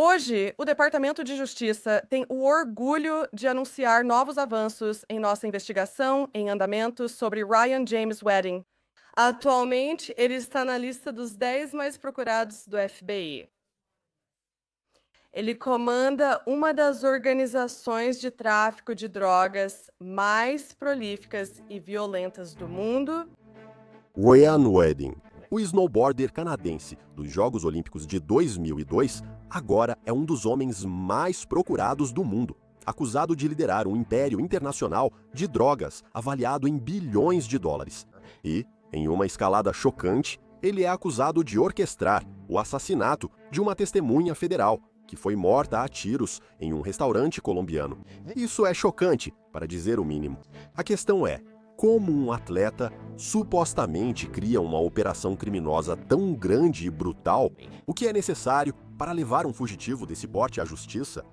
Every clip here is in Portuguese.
Hoje, o Departamento de Justiça tem o orgulho de anunciar novos avanços em nossa investigação em andamento sobre Ryan James Wedding. Atualmente, ele está na lista dos 10 mais procurados do FBI. Ele comanda uma das organizações de tráfico de drogas mais prolíficas e violentas do mundo. Ryan Wedding, o snowboarder canadense dos Jogos Olímpicos de 2002, agora é um dos homens mais procurados do mundo, acusado de liderar um império internacional de drogas avaliado em bilhões de dólares. E, em uma escalada chocante, ele é acusado de orquestrar o assassinato de uma testemunha federal, que foi morta a tiros em um restaurante colombiano. Isso é chocante, para dizer o mínimo. A questão é, como um atleta supostamente cria uma operação criminosa tão grande e brutal, o que é necessário para levar um fugitivo desse porte à justiça?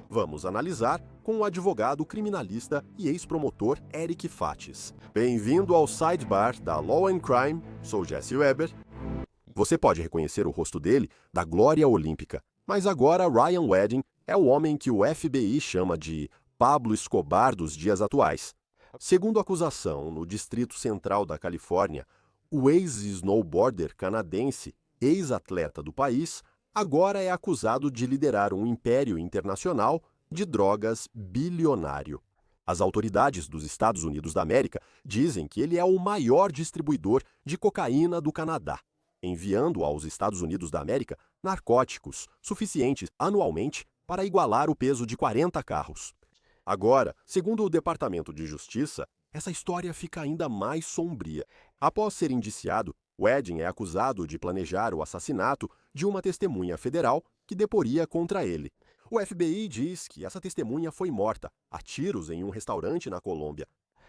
Vamos analisar com o advogado criminalista e ex-promotor Eric Fates. Bem-vindo ao Sidebar da Law and Crime, sou Jesse Weber. Você pode reconhecer o rosto dele da glória olímpica, mas agora Ryan Wedding é o homem que o FBI chama de Pablo Escobar dos dias atuais. Segundo a acusação no Distrito Central da Califórnia, o ex-snowboarder canadense, ex-atleta do país, agora é acusado de liderar um império internacional de drogas bilionário. As autoridades dos Estados Unidos da América dizem que ele é o maior distribuidor de cocaína do Canadá, enviando aos Estados Unidos da América narcóticos suficientes anualmente para igualar o peso de 40 carros. Agora, segundo o Departamento de Justiça, essa história fica ainda mais sombria. Após ser indiciado, Wedding é acusado de planejar o assassinato de uma testemunha federal que deporia contra ele. O FBI diz que essa testemunha foi morta a tiros em um restaurante na Colômbia.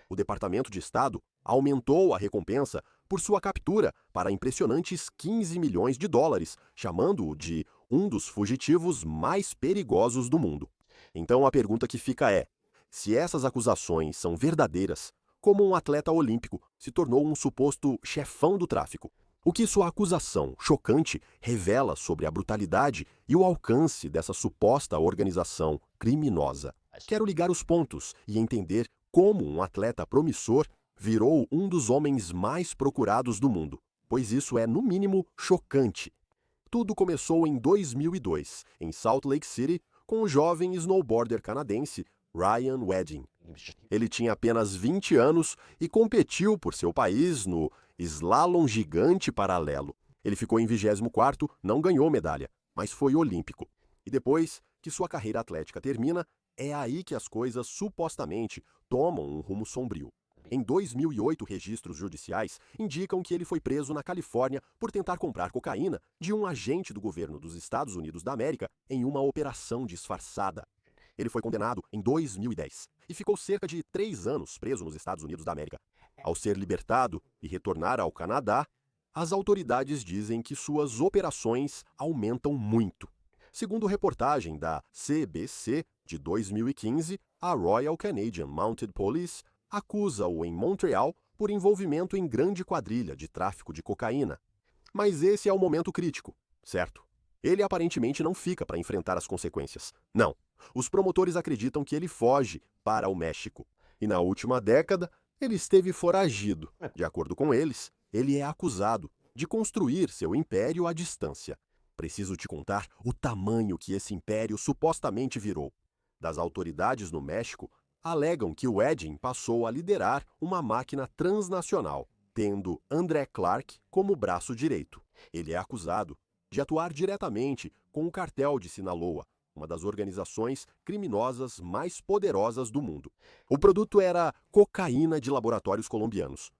O Departamento de Estado aumentou a recompensa por sua captura para impressionantes 15 milhões de dólares, chamando-o de um dos fugitivos mais perigosos do mundo. Então a pergunta que fica é, se essas acusações são verdadeiras, como um atleta olímpico se tornou um suposto chefão do tráfico? O que sua acusação chocante revela sobre a brutalidade e o alcance dessa suposta organização criminosa? Quero ligar os pontos e entender como um atleta promissor virou um dos homens mais procurados do mundo, pois isso é, no mínimo, chocante. Tudo começou em 2002, em Salt Lake City, com o jovem snowboarder canadense Ryan Wedding. Ele tinha apenas 20 anos e competiu por seu país no slalom gigante paralelo. Ele ficou em 24º, não ganhou medalha, mas foi olímpico. E depois que sua carreira atlética termina, é aí que as coisas supostamente tomam um rumo sombrio. Em 2008, registros judiciais indicam que ele foi preso na Califórnia por tentar comprar cocaína de um agente do governo dos Estados Unidos da América em uma operação disfarçada. Ele foi condenado em 2010 e ficou cerca de 3 anos preso nos Estados Unidos da América. Ao ser libertado e retornar ao Canadá, as autoridades dizem que suas operações aumentam muito. Segundo reportagem da CBC de 2015, a Royal Canadian Mounted Police acusa-o em Montreal por envolvimento em grande quadrilha de tráfico de cocaína. Mas esse é o momento crítico, certo? Ele aparentemente não fica para enfrentar as consequências. Não. Os promotores acreditam que ele foge para o México. E na última década, ele esteve foragido. De acordo com eles, ele é acusado de construir seu império à distância. Preciso te contar o tamanho que esse império supostamente virou. Das autoridades no México, alegam que o Wedding passou a liderar uma máquina transnacional, tendo André Clark como braço direito. Ele é acusado de atuar diretamente com o cartel de Sinaloa, uma das organizações criminosas mais poderosas do mundo. O produto era cocaína de laboratórios colombianos.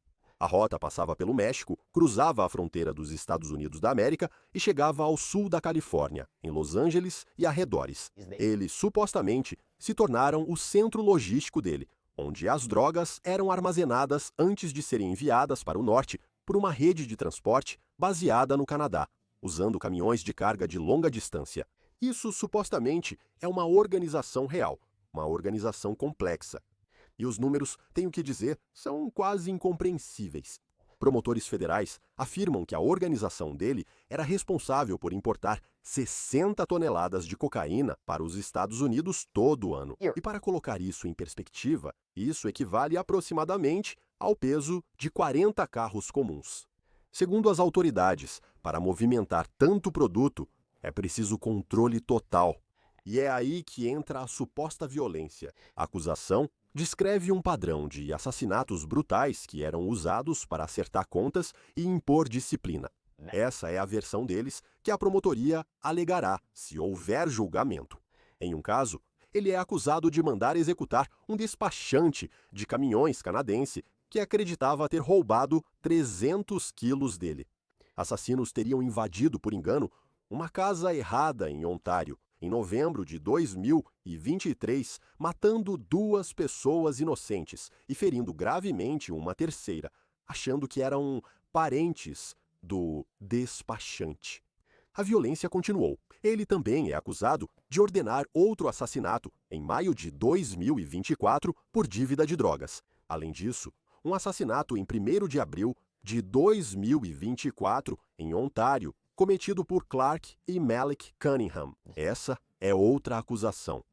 A rota passava pelo México, cruzava a fronteira dos Estados Unidos da América e chegava ao sul da Califórnia, em Los Angeles e arredores. Eles, supostamente, se tornaram o centro logístico dele, onde as drogas eram armazenadas antes de serem enviadas para o norte por uma rede de transporte baseada no Canadá, usando caminhões de carga de longa distância. Isso, supostamente, é uma organização real, uma organização complexa. E os números, tenho que dizer, são quase incompreensíveis. Promotores federais afirmam que a organização dele era responsável por importar 60 toneladas de cocaína para os Estados Unidos todo ano. E para colocar isso em perspectiva, isso equivale aproximadamente ao peso de 40 carros comuns. Segundo as autoridades, para movimentar tanto produto, é preciso controle total. E é aí que entra a suposta violência. A acusação descreve um padrão de assassinatos brutais que eram usados para acertar contas e impor disciplina. Essa é a versão deles que a promotoria alegará se houver julgamento. Em um caso, ele é acusado de mandar executar um despachante de caminhões canadense que acreditava ter roubado 300 quilos dele. Assassinos teriam invadido, por engano, uma casa errada em Ontário, em novembro de 2023, matando 2 pessoas inocentes e ferindo gravemente uma terceira, achando que eram parentes do despachante. A violência continuou. Ele também é acusado de ordenar outro assassinato em maio de 2024 por dívida de drogas. Além disso, um assassinato em 1º de abril de 2024 em Ontário, cometido por Clark e Malik Cunningham. Essa é outra acusação.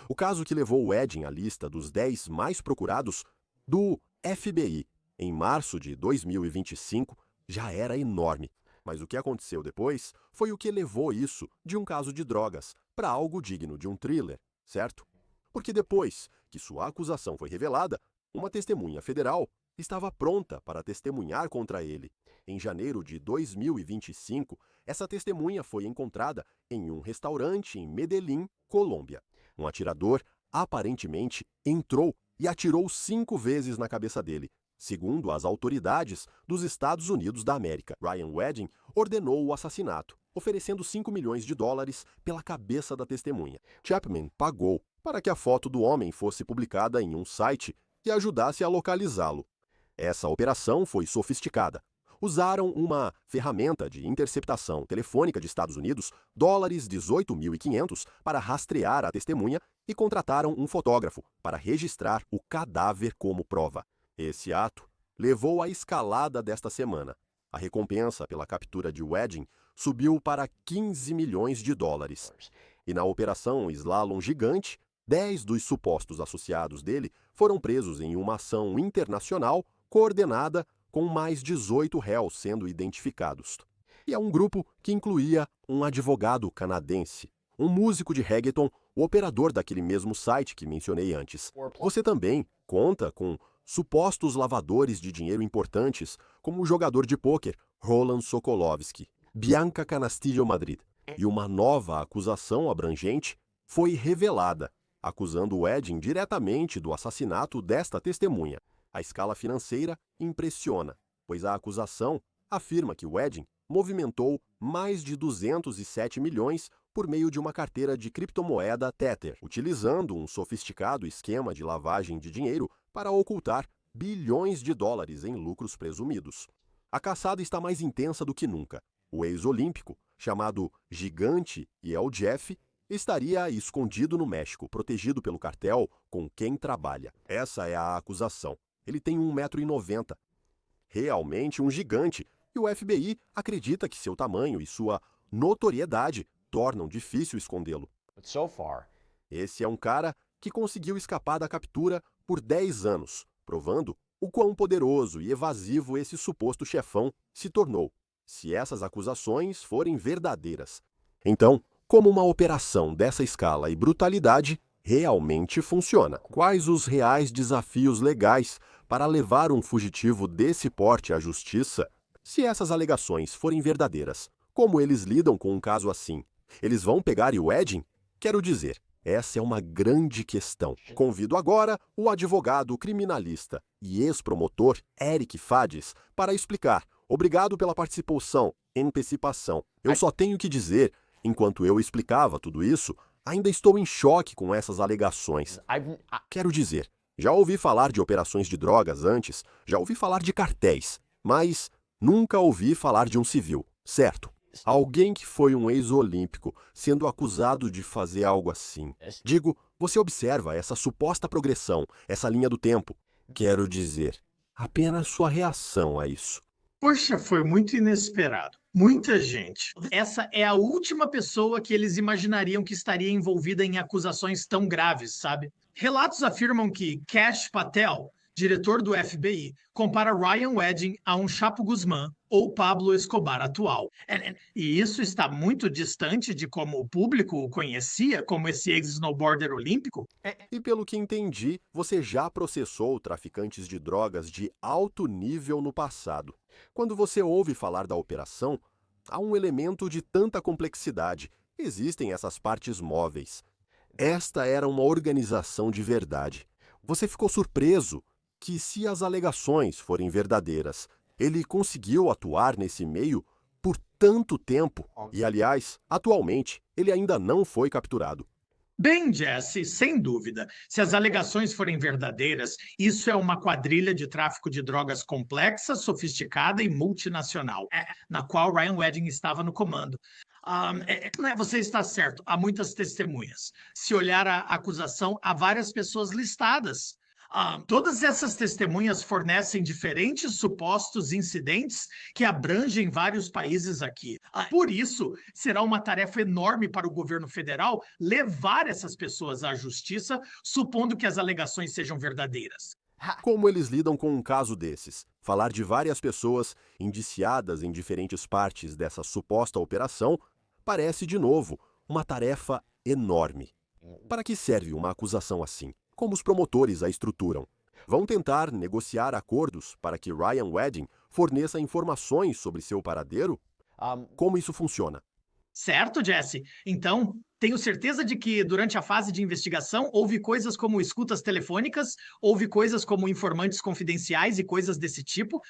O caso que levou o Wedding à lista dos 10 mais procurados do FBI em março de 2025 já era enorme. Mas o que aconteceu depois foi o que levou isso de um caso de drogas para algo digno de um thriller, certo? Porque depois que sua acusação foi revelada, uma testemunha federal estava pronta para testemunhar contra ele. Em janeiro de 2025, essa testemunha foi encontrada em um restaurante em Medellín, Colômbia. Um atirador aparentemente entrou e atirou 5 vezes na cabeça dele, segundo as autoridades dos Estados Unidos da América. Ryan Wedding ordenou o assassinato, oferecendo $5 milhões pela cabeça da testemunha. Chapman pagou para que a foto do homem fosse publicada em um site e ajudasse a localizá-lo. Essa operação foi sofisticada. Usaram uma ferramenta de interceptação telefônica de Estados Unidos, $18.500, para rastrear a testemunha e contrataram um fotógrafo para registrar o cadáver como prova. Esse ato levou à escalada desta semana. A recompensa pela captura de Wedding subiu para $15 milhões. E na operação Slalom Gigante, 10 dos supostos associados dele foram presos em uma ação internacional coordenada com mais 18 réus sendo identificados. E é um grupo que incluía um advogado canadense, um músico de reggaeton, o operador daquele mesmo site que mencionei antes. Você também conta com supostos lavadores de dinheiro importantes, como o jogador de pôquer Roland Sokolovski, Bianca Canastillo Madrid. E uma nova acusação abrangente foi revelada, acusando Wedding diretamente do assassinato desta testemunha. A escala financeira impressiona, pois a acusação afirma que Wedding movimentou mais de 207 milhões por meio de uma carteira de criptomoeda Tether, utilizando um sofisticado esquema de lavagem de dinheiro para ocultar bilhões de dólares em lucros presumidos. A caçada está mais intensa do que nunca. O ex-olímpico, chamado Gigante Yel Jeff, estaria escondido no México, protegido pelo cartel com quem trabalha. Essa é a acusação. Ele tem 1,90 m. Realmente um gigante, e o FBI acredita que seu tamanho e sua notoriedade tornam difícil escondê-lo. Esse é um cara que conseguiu escapar da captura por 10 anos, provando o quão poderoso e evasivo esse suposto chefão se tornou, se essas acusações forem verdadeiras. Então, como uma operação dessa escala e brutalidade realmente funciona? Quais os reais desafios legais para levar um fugitivo desse porte à justiça? Se essas alegações forem verdadeiras, como eles lidam com um caso assim? Eles vão pegar o Wedding? Quero dizer, essa é uma grande questão. Convido agora o advogado criminalista e ex-promotor Eric Fades para explicar. Obrigado pela participação. Eu só tenho que dizer, enquanto eu explicava tudo isso, ainda estou em choque com essas alegações. Quero dizer, já ouvi falar de operações de drogas antes, já ouvi falar de cartéis, mas nunca ouvi falar de um civil, certo? Alguém que foi um ex-olímpico sendo acusado de fazer algo assim. Digo, você observa essa suposta progressão, essa linha do tempo. Quero dizer, apenas sua reação a isso. Poxa, foi muito inesperado. Muita gente. Essa é a última pessoa que eles imaginariam que estaria envolvida em acusações tão graves, sabe? Relatos afirmam que Cash Patel, diretor do FBI, compara Ryan Wedding a um Chapo Guzmán ou Pablo Escobar atual. E isso está muito distante de como o público o conhecia como esse ex-snowboarder olímpico. E pelo que entendi, você já processou traficantes de drogas de alto nível no passado. Quando você ouve falar da operação, há um elemento de tanta complexidade. Existem essas partes móveis. Esta era uma organização de verdade. Você ficou surpreso que, se as alegações forem verdadeiras, ele conseguiu atuar nesse meio por tanto tempo e, aliás, atualmente, ele ainda não foi capturado. Bem, Jesse, sem dúvida. Se as alegações forem verdadeiras, isso é uma quadrilha de tráfico de drogas complexa, sofisticada e multinacional, na qual Ryan Wedding estava no comando. Você está certo, há muitas testemunhas. Se olhar a acusação, há várias pessoas listadas. Todas essas testemunhas fornecem diferentes supostos incidentes que abrangem vários países aqui. Por isso, será uma tarefa enorme para o governo federal levar essas pessoas à justiça, supondo que as alegações sejam verdadeiras. Como eles lidam com um caso desses? Falar de várias pessoas indiciadas em diferentes partes dessa suposta operação parece, de novo, uma tarefa enorme. Para que serve uma acusação assim? Como os promotores a estruturam? Vão tentar negociar acordos para que Ryan Wedding forneça informações sobre seu paradeiro? Como isso funciona? Certo, Jesse? Então, tenho certeza de que durante a fase de investigação houve coisas como escutas telefônicas, houve coisas como informantes confidenciais e coisas desse tipo.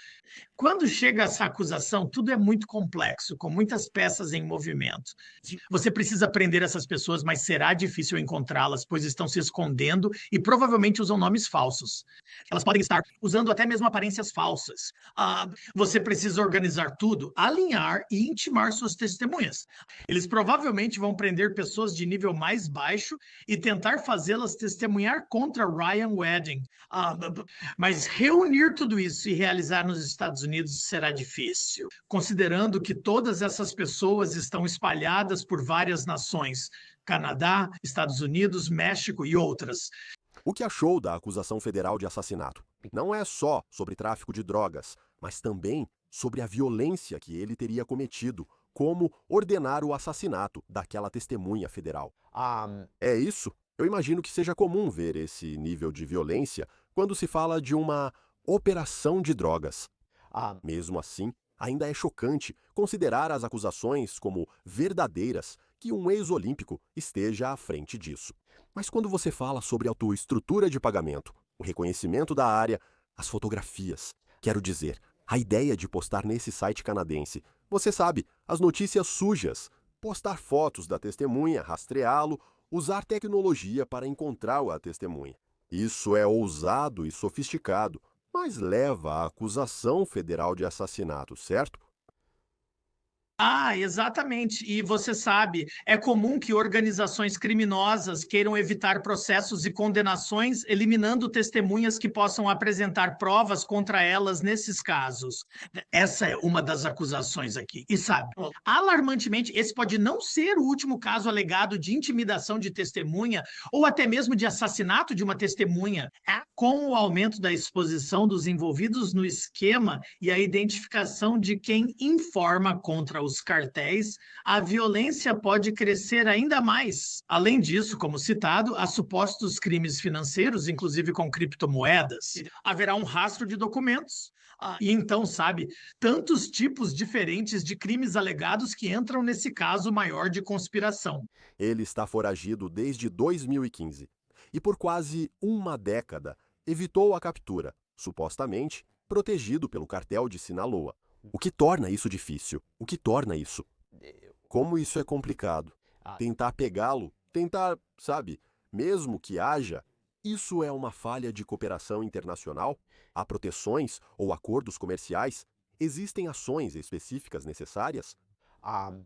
Quando chega essa acusação, tudo é muito complexo, com muitas peças em movimento. Você precisa prender essas pessoas, mas será difícil encontrá-las, pois estão se escondendo e provavelmente usam nomes falsos. Elas podem estar usando até mesmo aparências falsas. Você precisa organizar tudo, alinhar e intimar suas testemunhas. Eles provavelmente vão prender pessoas de nível mais baixo e tentar fazê-las testemunhar contra Ryan Wedding. Mas reunir tudo isso e realizar nos Estados Unidos será difícil, considerando que todas essas pessoas estão espalhadas por várias nações: Canadá, Estados Unidos, México e outras. O que achou da acusação federal de assassinato? Não é só sobre tráfico de drogas, mas também sobre a violência que ele teria cometido, como ordenar o assassinato daquela testemunha federal. É isso? Eu imagino que seja comum ver esse nível de violência quando se fala de uma operação de drogas. Mesmo assim, ainda é chocante considerar as acusações como verdadeiras, que um ex-olímpico esteja à frente disso. Mas quando você fala sobre a tua estrutura de pagamento, o reconhecimento da área, as fotografias, quero dizer, a ideia de postar nesse site canadense, você sabe, as notícias sujas, postar fotos da testemunha, rastreá-lo, usar tecnologia para encontrar a testemunha. Isso é ousado e sofisticado, mas leva à acusação federal de assassinato, certo? Exatamente. E você sabe, é comum que organizações criminosas queiram evitar processos e condenações, eliminando testemunhas que possam apresentar provas contra elas nesses casos. Essa é uma das acusações aqui. E sabe, alarmantemente, esse pode não ser o último caso alegado de intimidação de testemunha ou até mesmo de assassinato de uma testemunha. Com o aumento da exposição dos envolvidos no esquema e a identificação de quem informa contra os cartéis, a violência pode crescer ainda mais. Além disso, como citado, há supostos crimes financeiros, inclusive com criptomoedas. Haverá um rastro de documentos. E então, sabe, tantos tipos diferentes de crimes alegados que entram nesse caso maior de conspiração. Ele está foragido desde 2015 e por quase uma década evitou a captura, supostamente protegido pelo cartel de Sinaloa. O que torna isso difícil? O que torna isso? Como isso é complicado? Tentar pegá-lo, sabe, mesmo que haja, isso é uma falha de cooperação internacional? Há proteções ou acordos comerciais? Existem ações específicas necessárias?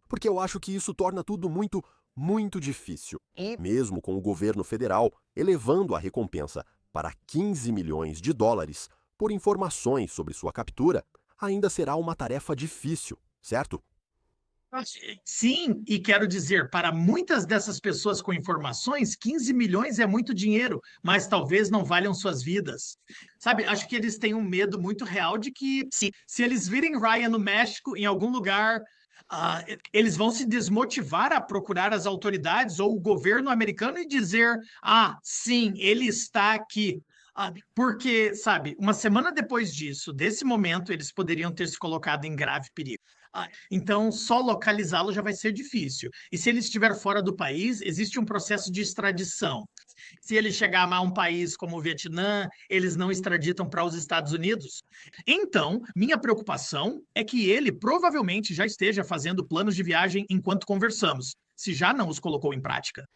Porque eu acho que isso torna tudo muito, muito difícil. Mesmo com o governo federal elevando a recompensa para 15 milhões de dólares por informações sobre sua captura, ainda será uma tarefa difícil, certo? Sim, e quero dizer, para muitas dessas pessoas com informações, 15 milhões é muito dinheiro, mas talvez não valham suas vidas. Sabe, acho que eles têm um medo muito real de que, se eles virem Ryan no México, em algum lugar, eles vão se desmotivar a procurar as autoridades ou o governo americano e dizer: ah, sim, ele está aqui. Porque, sabe, uma semana depois disso, desse momento, eles poderiam ter se colocado em grave perigo. Então, só localizá-lo já vai ser difícil. E se ele estiver fora do país, existe um processo de extradição. Se ele chegar a um país como o Vietnã, eles não extraditam para os Estados Unidos. Então, minha preocupação é que ele provavelmente já esteja fazendo planos de viagem enquanto conversamos, se já não os colocou em prática.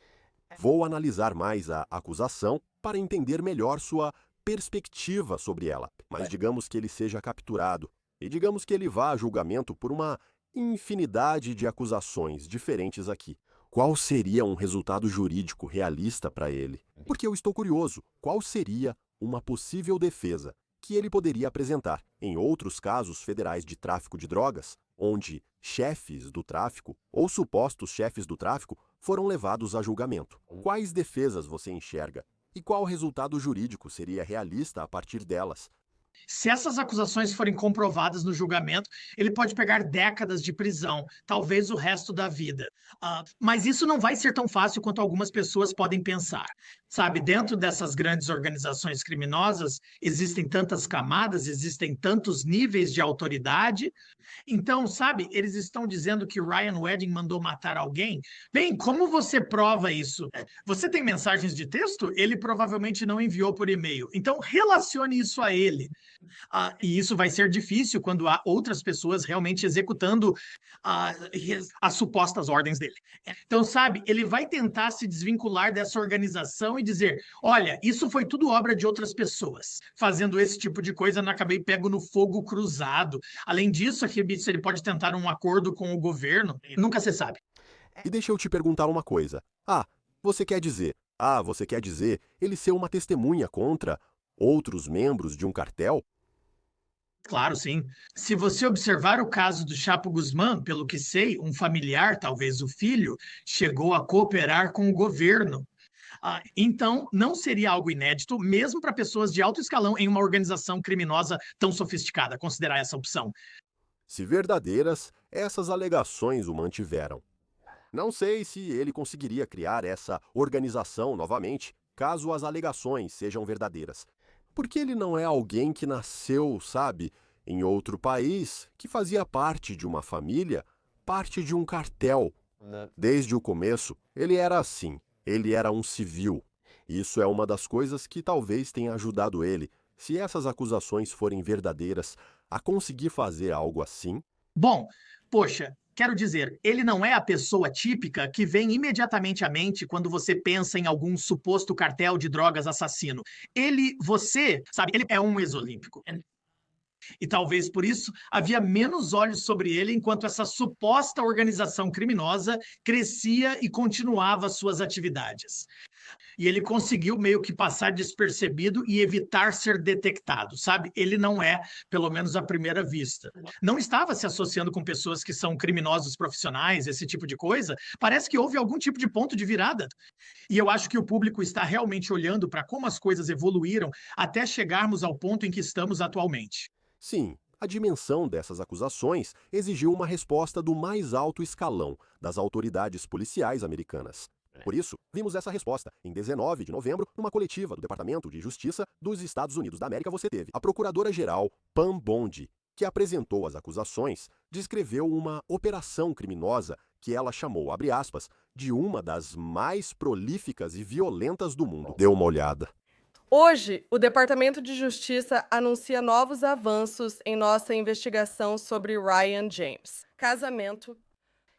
Vou analisar mais a acusação para entender melhor sua perspectiva sobre ela. Mas digamos que ele seja capturado e digamos que ele vá a julgamento por uma infinidade de acusações diferentes aqui. Qual seria um resultado jurídico realista para ele? Porque eu estou curioso, qual seria uma possível defesa que ele poderia apresentar em outros casos federais de tráfico de drogas, onde chefes do tráfico ou supostos chefes do tráfico foram levados a julgamento? Quais defesas você enxerga? E qual resultado jurídico seria realista a partir delas? Se essas acusações forem comprovadas no julgamento, ele pode pegar décadas de prisão, talvez o resto da vida. Mas isso não vai ser tão fácil quanto algumas pessoas podem pensar. Sabe, dentro dessas grandes organizações criminosas, existem tantas camadas, existem tantos níveis de autoridade. Então, sabe, eles estão dizendo que Ryan Wedding mandou matar alguém. Bem, como você prova isso? Você tem mensagens de texto? Ele provavelmente não enviou por e-mail. Então, relacione isso a ele. E isso vai ser difícil quando há outras pessoas realmente executando as supostas ordens dele. Então, sabe, ele vai tentar se desvincular dessa organização e dizer: olha, isso foi tudo obra de outras pessoas. Fazendo esse tipo de coisa, não acabei pego no fogo cruzado. Além disso, aqui, ele pode tentar um acordo com o governo. Nunca se sabe. E deixa eu te perguntar uma coisa. Você quer dizer ele ser uma testemunha contra outros membros de um cartel? Claro, sim. Se você observar o caso do Chapo Guzmán, pelo que sei, um familiar, talvez o filho, chegou a cooperar com o governo. Então, não seria algo inédito, mesmo para pessoas de alto escalão em uma organização criminosa tão sofisticada, considerar essa opção. Se verdadeiras, essas alegações o mantiveram. Não sei se ele conseguiria criar essa organização novamente, caso as alegações sejam verdadeiras. Porque ele não é alguém que nasceu, sabe, em outro país, que fazia parte de uma família, parte de um cartel. Desde o começo, ele era assim. Ele era um civil. Isso é uma das coisas que talvez tenha ajudado ele, se essas acusações forem verdadeiras, a conseguir fazer algo assim. Bom, poxa, quero dizer, ele não é a pessoa típica que vem imediatamente à mente quando você pensa em algum suposto cartel de drogas assassino. Ele é um ex-olímpico. E talvez por isso havia menos olhos sobre ele enquanto essa suposta organização criminosa crescia e continuava suas atividades. E ele conseguiu meio que passar despercebido e evitar ser detectado, sabe? Ele não é, pelo menos à primeira vista. Não estava se associando com pessoas que são criminosos profissionais, esse tipo de coisa. Parece que houve algum tipo de ponto de virada. E eu acho que o público está realmente olhando para como as coisas evoluíram até chegarmos ao ponto em que estamos atualmente. Sim, a dimensão dessas acusações exigiu uma resposta do mais alto escalão das autoridades policiais americanas. Por isso, vimos essa resposta. Em 19 de novembro, numa coletiva do Departamento de Justiça dos Estados Unidos da América, você teve a Procuradora-Geral Pam Bondi, que apresentou as acusações, descreveu uma operação criminosa que ela chamou, abre aspas, de uma das mais prolíficas e violentas do mundo. Dê uma olhada. Hoje, o Departamento de Justiça anuncia novos avanços em nossa investigação sobre Ryan James.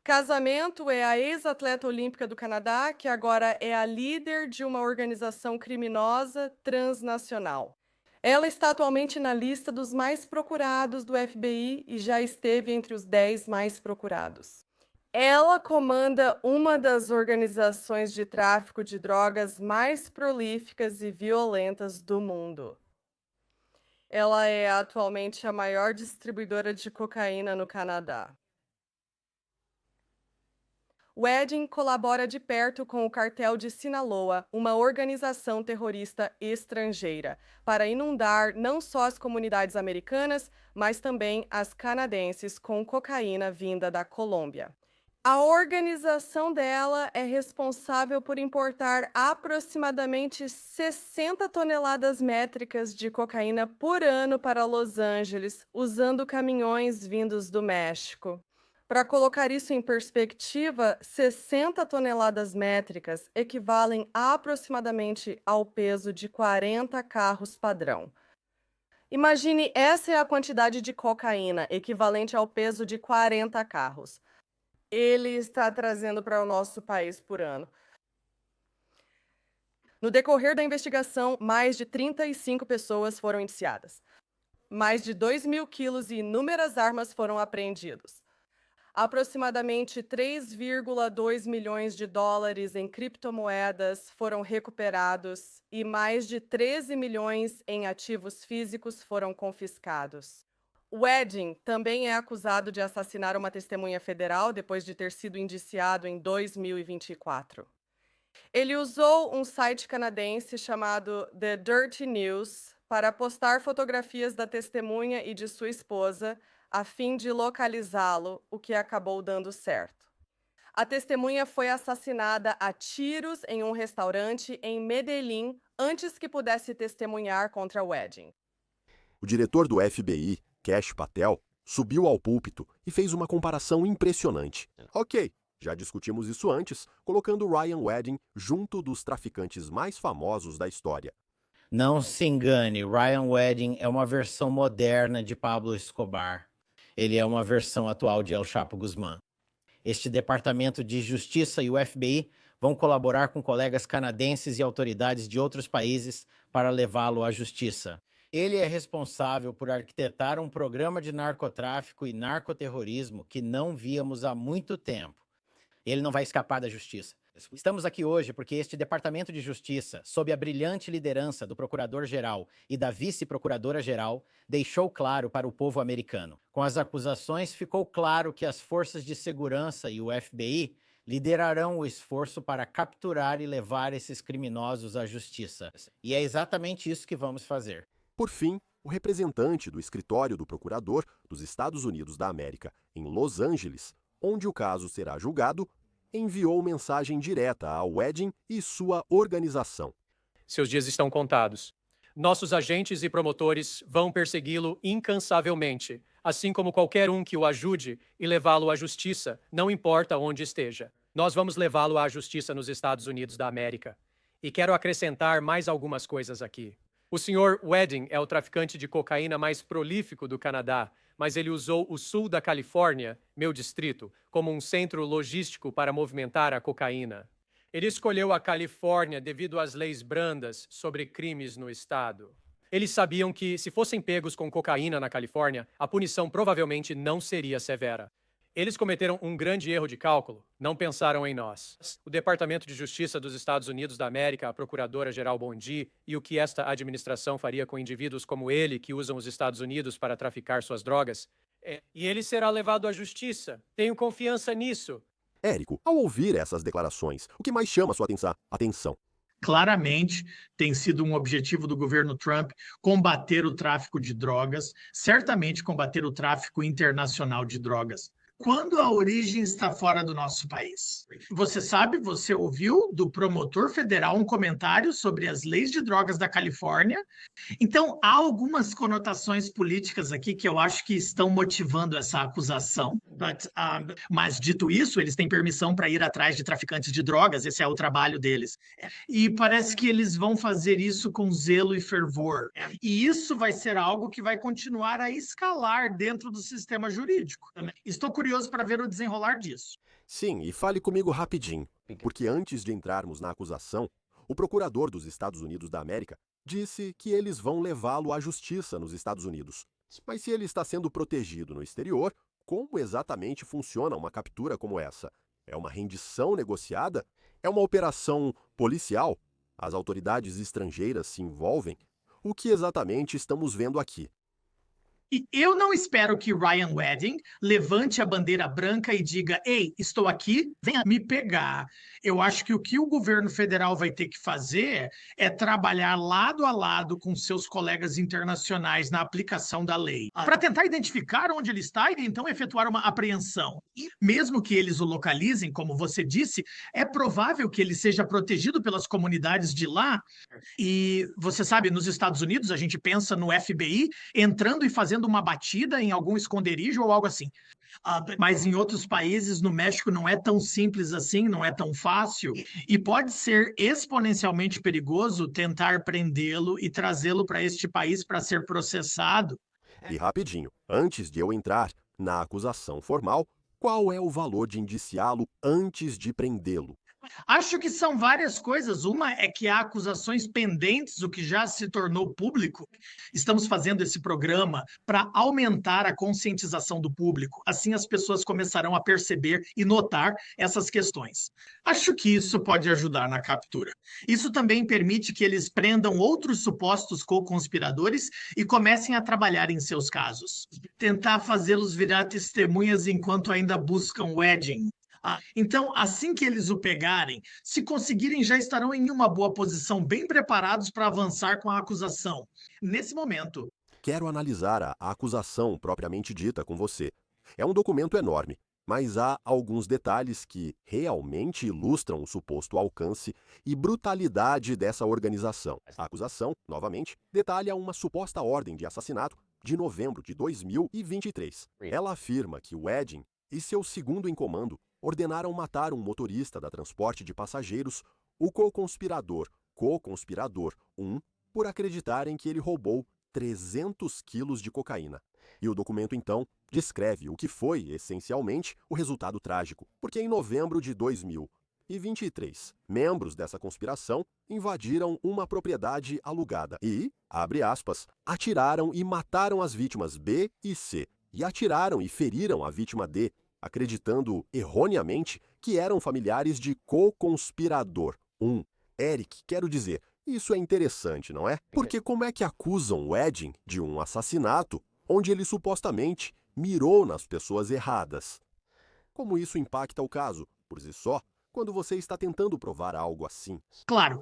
Casamento é a ex-atleta olímpica do Canadá, que agora é a líder de uma organização criminosa transnacional. Ela está atualmente na lista dos mais procurados do FBI e já esteve entre os 10 mais procurados. Ela comanda uma das organizações de tráfico de drogas mais prolíficas e violentas do mundo. Ela é atualmente a maior distribuidora de cocaína no Canadá. Wedding colabora de perto com o cartel de Sinaloa, uma organização terrorista estrangeira, para inundar não só as comunidades americanas, mas também as canadenses com cocaína vinda da Colômbia. A organização dela é responsável por importar aproximadamente 60 toneladas métricas de cocaína por ano para Los Angeles, usando caminhões vindos do México. Para colocar isso em perspectiva, 60 toneladas métricas equivalem aproximadamente ao peso de 40 carros padrão. Imagine, essa é a quantidade de cocaína, equivalente ao peso de 40 carros. Ele está trazendo para o nosso país por ano. No decorrer da investigação, mais de 35 pessoas foram indiciadas. Mais de 2.000 quilos e inúmeras armas foram apreendidos. Aproximadamente 3,2 milhões de dólares em criptomoedas foram recuperados e mais de 13 milhões em ativos físicos foram confiscados. Wedding também é acusado de assassinar uma testemunha federal depois de ter sido indiciado em 2024. Ele usou um site canadense chamado The Dirty News para postar fotografias da testemunha e de sua esposa, a fim de localizá-lo, o que acabou dando certo. A testemunha foi assassinada a tiros em um restaurante em Medellín antes que pudesse testemunhar contra Wedding. O diretor do FBI, Kash Patel, subiu ao púlpito e fez uma comparação impressionante. Ok, já discutimos isso antes, colocando Ryan Wedding junto dos traficantes mais famosos da história. Não se engane, Ryan Wedding é uma versão moderna de Pablo Escobar. Ele é uma versão atual de El Chapo Guzmán. Este Departamento de Justiça e o FBI vão colaborar com colegas canadenses e autoridades de outros países para levá-lo à justiça. Ele é responsável por arquitetar um programa de narcotráfico e narcoterrorismo que não víamos há muito tempo. Ele não vai escapar da justiça. Estamos aqui hoje porque este Departamento de Justiça, sob a brilhante liderança do Procurador-Geral e da Vice-Procuradora-Geral, deixou claro para o povo americano. Com as acusações, ficou claro que as forças de segurança e o FBI liderarão o esforço para capturar e levar esses criminosos à justiça. E é exatamente isso que vamos fazer. Por fim, o representante do escritório do procurador dos Estados Unidos da América, em Los Angeles, onde o caso será julgado, enviou mensagem direta a Wedding e sua organização. Seus dias estão contados. Nossos agentes e promotores vão persegui-lo incansavelmente, assim como qualquer um que o ajude e levá-lo à justiça, não importa onde esteja. Nós vamos levá-lo à justiça nos Estados Unidos da América. E quero acrescentar mais algumas coisas aqui. O Sr. Wedding é o traficante de cocaína mais prolífico do Canadá, mas ele usou o sul da Califórnia, meu distrito, como um centro logístico para movimentar a cocaína. Ele escolheu a Califórnia devido às leis brandas sobre crimes no estado. Eles sabiam que, se fossem pegos com cocaína na Califórnia, a punição provavelmente não seria severa. Eles cometeram um grande erro de cálculo, não pensaram em nós. O Departamento de Justiça dos Estados Unidos da América, a Procuradora-Geral Bondi, e o que esta administração faria com indivíduos como ele, que usam os Estados Unidos para traficar suas drogas. E ele será levado à justiça. Tenho confiança nisso. Érico, ao ouvir essas declarações, o que mais chama sua atenção? Claramente tem sido um objetivo do governo Trump combater o tráfico de drogas, certamente combater o tráfico internacional de drogas. Quando a origem está fora do nosso país. Você sabe, você ouviu do promotor federal um comentário sobre as leis de drogas da Califórnia? Então, há algumas conotações políticas aqui que eu acho que estão motivando essa acusação. Mas, dito isso, eles têm permissão para ir atrás de traficantes de drogas, esse é o trabalho deles. E parece que eles vão fazer isso com zelo e fervor. E isso vai ser algo que vai continuar a escalar dentro do sistema jurídico. Estou curioso para ver o desenrolar disso. Sim, e fale comigo rapidinho, porque antes de entrarmos na acusação, o procurador dos Estados Unidos da América disse que eles vão levá-lo à justiça nos Estados Unidos. Mas se ele está sendo protegido no exterior, como exatamente funciona uma captura como essa? É uma rendição negociada? É uma operação policial? As autoridades estrangeiras se envolvem? o que exatamente estamos vendo aqui. E eu não espero que Ryan Wedding levante a bandeira branca e diga: ei, estou aqui, venha me pegar. Eu acho que o governo federal vai ter que fazer é trabalhar lado a lado com seus colegas internacionais na aplicação da lei, para tentar identificar onde ele está e então efetuar uma apreensão. E mesmo que eles o localizem, como você disse, é provável que ele seja protegido pelas comunidades de lá. E você sabe, nos Estados Unidos, a gente pensa no FBI entrando e fazendo uma batida em algum esconderijo ou algo assim. Mas em outros países, no México, não é tão simples assim, não é tão fácil. E pode ser exponencialmente perigoso tentar prendê-lo e trazê-lo para este país para ser processado. E rapidinho, antes de eu entrar na acusação formal, qual é o valor de indiciá-lo antes de prendê-lo? Acho que são várias coisas. Uma é que há acusações pendentes, o que já se tornou público. Estamos fazendo esse programa para aumentar a conscientização do público. Assim, as pessoas começarão a perceber e notar essas questões. Acho que isso pode ajudar na captura. Isso também permite que eles prendam outros supostos co-conspiradores e comecem a trabalhar em seus casos. Tentar fazê-los virar testemunhas enquanto ainda buscam Wedding. Então, assim que eles o pegarem, se conseguirem, já estarão em uma boa posição, bem preparados para avançar com a acusação. Nesse momento, Quero analisar a acusação propriamente dita com você. É um documento enorme, mas há alguns detalhes que realmente ilustram o suposto alcance e brutalidade dessa organização. A acusação, novamente, detalha uma suposta ordem de assassinato de novembro de 2023. Ela afirma que Wedding e seu segundo em comando ordenaram matar um motorista da transporte de passageiros, o co-conspirador 1, por acreditarem que ele roubou 300 quilos de cocaína. E o documento, então, descreve o que foi, essencialmente, o resultado trágico, porque em novembro de 2023, membros dessa conspiração invadiram uma propriedade alugada e, abre aspas, atiraram e mataram as vítimas B e C, e atiraram e feriram a vítima D, acreditando erroneamente que eram familiares de co-conspirador 1. Eric, quero dizer, isso é interessante, não é? Porque como é que acusam Wedding de um assassinato onde ele supostamente mirou nas pessoas erradas? Como isso impacta o caso, por si só, quando você está tentando provar algo assim? claro,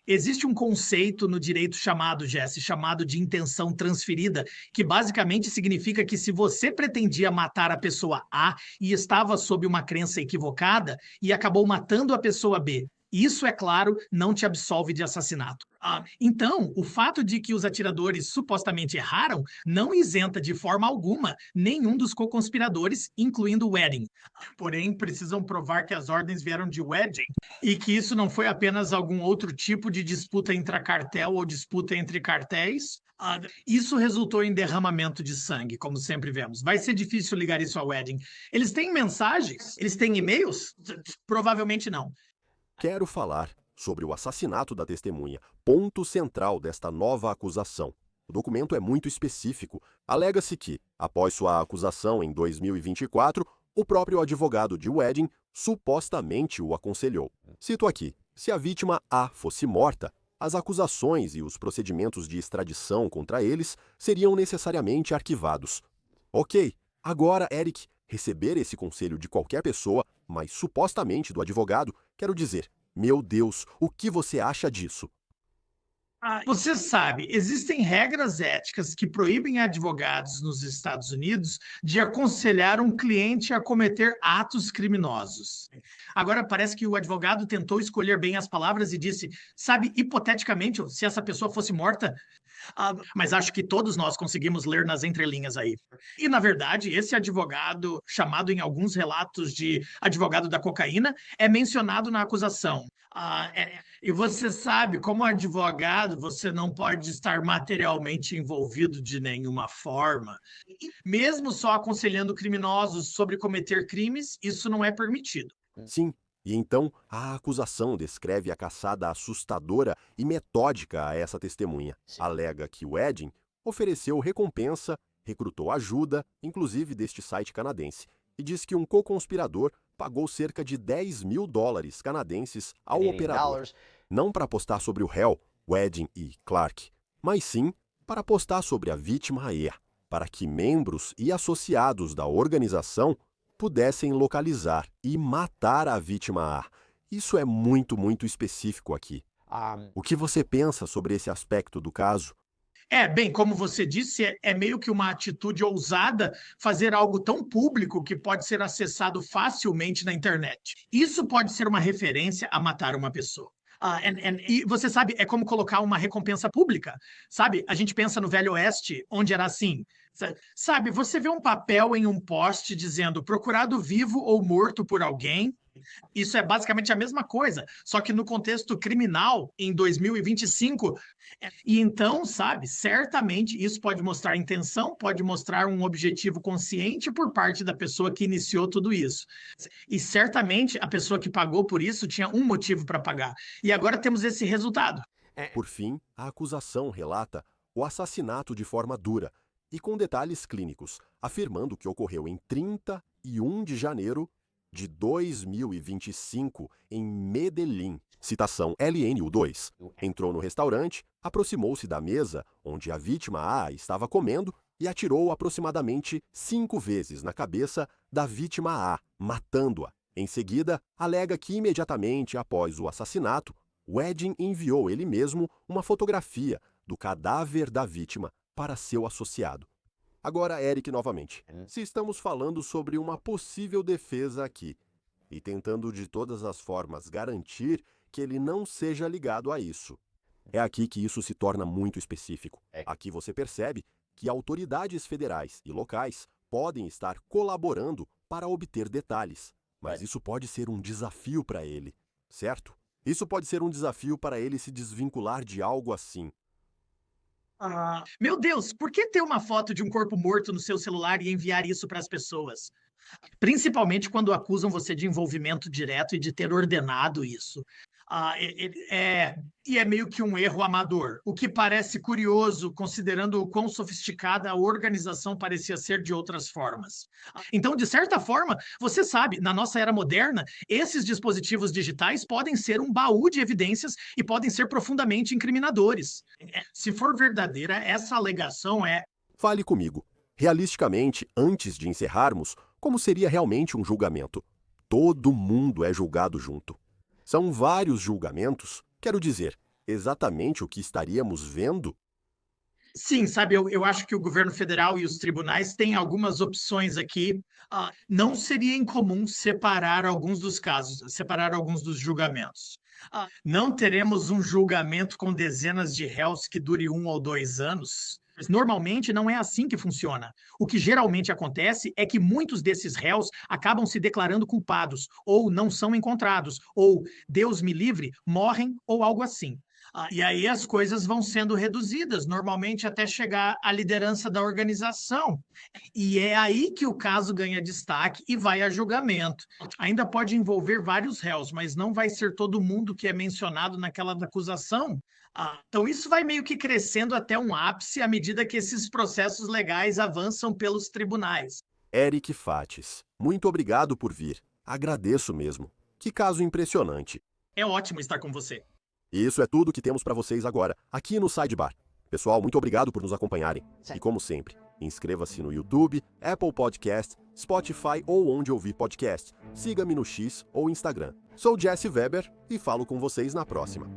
existe um conceito no direito chamado, Jesse, chamado de intenção transferida, que basicamente significa que se você pretendia matar a pessoa A e estava sob uma crença equivocada e acabou matando a pessoa B, isso, é claro, não te absolve de assassinato. Então, o fato de que os atiradores supostamente erraram não isenta de forma alguma nenhum dos co-conspiradores, incluindo Wedding. Porém, precisam provar que as ordens vieram de Wedding e que isso não foi apenas algum outro tipo de disputa intracartel ou disputa entre cartéis. Isso resultou em derramamento de sangue, como sempre vemos. Vai ser difícil ligar isso a Wedding. Eles têm mensagens? Eles têm e-mails? Provavelmente não. Quero falar sobre o assassinato da testemunha, ponto central desta nova acusação. O documento é muito específico. Alega-se que, após sua acusação em 2024, o próprio advogado de Wedding supostamente o aconselhou. Cito aqui: se a vítima A fosse morta, as acusações e os procedimentos de extradição contra eles seriam necessariamente arquivados. Ok, agora, Eric, receber esse conselho de qualquer pessoa, mas supostamente do advogado, quero dizer, meu Deus, o que você acha disso? Você sabe, existem regras éticas que proíbem advogados nos Estados Unidos de aconselhar um cliente a cometer atos criminosos. Agora, parece que o advogado tentou escolher bem as palavras e disse, sabe, hipoteticamente, se essa pessoa fosse morta, mas acho que todos nós conseguimos ler nas entrelinhas aí. E, na verdade, esse advogado, chamado em alguns relatos de advogado da cocaína, é mencionado na acusação. E você sabe, como advogado, você não pode estar materialmente envolvido de nenhuma forma. Mesmo só aconselhando criminosos sobre cometer crimes, isso não é permitido. Sim, e então a acusação descreve a caçada assustadora e metódica a essa testemunha. Alega que o Wedding ofereceu recompensa, recrutou ajuda, inclusive deste site canadense, e diz que um co-conspirador pagou cerca de $10.000 canadenses ao operador, não para apostar sobre o réu, Wedding e Clark, mas sim para postar sobre a vítima A, para que membros e associados da organização pudessem localizar e matar a vítima A. Isso é muito, muito específico aqui. O que você pensa sobre esse aspecto do caso? Bem, como você disse, é meio que uma atitude ousada fazer algo tão público que pode ser acessado facilmente na internet. Isso pode ser uma referência a matar uma pessoa. E você sabe, é como colocar uma recompensa pública, sabe? A gente pensa no Velho Oeste, onde era assim, sabe? Você vê um papel em um poste dizendo procurado vivo ou morto por alguém. Isso é basicamente a mesma coisa, só que no contexto criminal, em 2025. E então, sabe, certamente isso pode mostrar intenção, pode mostrar um objetivo consciente por parte da pessoa que iniciou tudo isso. E certamente a pessoa que pagou por isso tinha um motivo para pagar. E agora temos esse resultado. Por fim, a acusação relata o assassinato de forma dura e com detalhes clínicos, afirmando que ocorreu em 31 de janeiro de 2025 em Medellín. Citação LNU2. Entrou no restaurante, aproximou-se da mesa onde a vítima A estava comendo e atirou aproximadamente 5 vezes na cabeça da vítima A, matando-a. Em seguida, alega que imediatamente após o assassinato, Wedding enviou ele mesmo uma fotografia do cadáver da vítima para seu associado. Agora, Eric, novamente. Se estamos falando sobre uma possível defesa aqui e tentando de todas as formas garantir que ele não seja ligado a isso, é aqui que isso se torna muito específico. Aqui você percebe que autoridades federais e locais podem estar colaborando para obter detalhes, mas isso pode ser um desafio para ele, certo? Isso pode ser um desafio para ele se desvincular de algo assim. Meu Deus, por que ter uma foto de um corpo morto no seu celular e enviar isso para as pessoas? Principalmente quando acusam você de envolvimento direto e de ter ordenado isso. E é meio que um erro amador, o que parece curioso, considerando o quão sofisticada a organização parecia ser de outras formas. Então, de certa forma, você sabe, na nossa era moderna, esses dispositivos digitais podem ser um baú de evidências e podem ser profundamente incriminadores. Se for verdadeira, essa alegação é... Fale comigo. Realisticamente, antes de encerrarmos, como seria realmente um julgamento? Todo mundo é julgado junto. São vários julgamentos. Quero dizer, exatamente o que estaríamos vendo? Sim, sabe, eu acho que o governo federal e os tribunais têm algumas opções aqui. Não seria incomum separar alguns dos casos, separar alguns dos julgamentos. Não teremos um julgamento com dezenas de réus que dure 1 ou 2 anos. Normalmente não é assim que funciona. O que geralmente acontece é que muitos desses réus acabam se declarando culpados, ou não são encontrados, ou, Deus me livre, morrem ou algo assim. E aí as coisas vão sendo reduzidas, normalmente até chegar à liderança da organização. E é aí que o caso ganha destaque e vai a julgamento. Ainda pode envolver vários réus, mas não vai ser todo mundo que é mencionado naquela acusação. Então isso vai meio que crescendo até um ápice à medida que esses processos legais avançam pelos tribunais. Eric Fates, muito obrigado por vir. Agradeço mesmo. Que caso impressionante. É ótimo estar com você. E isso é tudo que temos para vocês agora, aqui no Sidebar. Pessoal, muito obrigado por nos acompanharem. E como sempre, inscreva-se no YouTube, Apple Podcast, Spotify ou onde ouvir podcast. Siga-me no X ou Instagram. Sou Jesse Weber e falo com vocês na próxima.